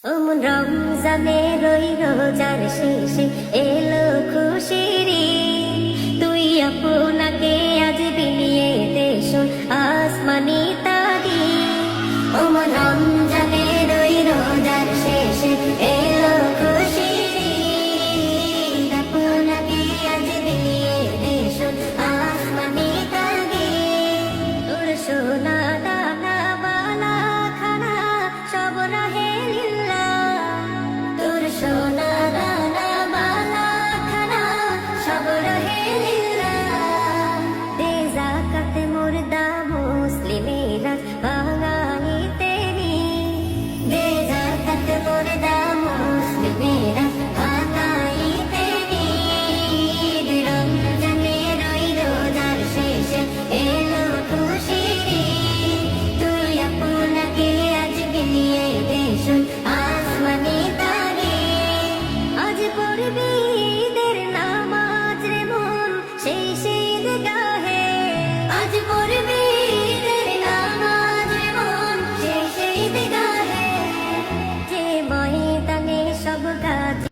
ওমন রমজানের ওই রোজার শেষে এলো খুশির ঈদ। তুই আপনাকে আজ বিলিয়ে দে শোন আসমানি তারিখ। ওমন রমজানের ওই রোজার শেষে এলো খুশির ঈদ। আপনাকে আজ বিলিয়ে দে শোন আসমানি তারিখ। তোর সোনা দানা বালা খানা সব রাহে সোনা দানা বালা খানা সব রহে লিল্লাহ। দে যাকাত মুর্দা মুসলিমেরা ভাঙাইতে নি। দে যাকাত মুর্দা মুসলিমেরা ভাঙাইতে নি। রমজানের ওই রোজার শেষে এলো খুশির ঈদ। তুই আপনাকে আজ বিলিয়ে দে শোন আসমানি তারিখ। আজ পড়বি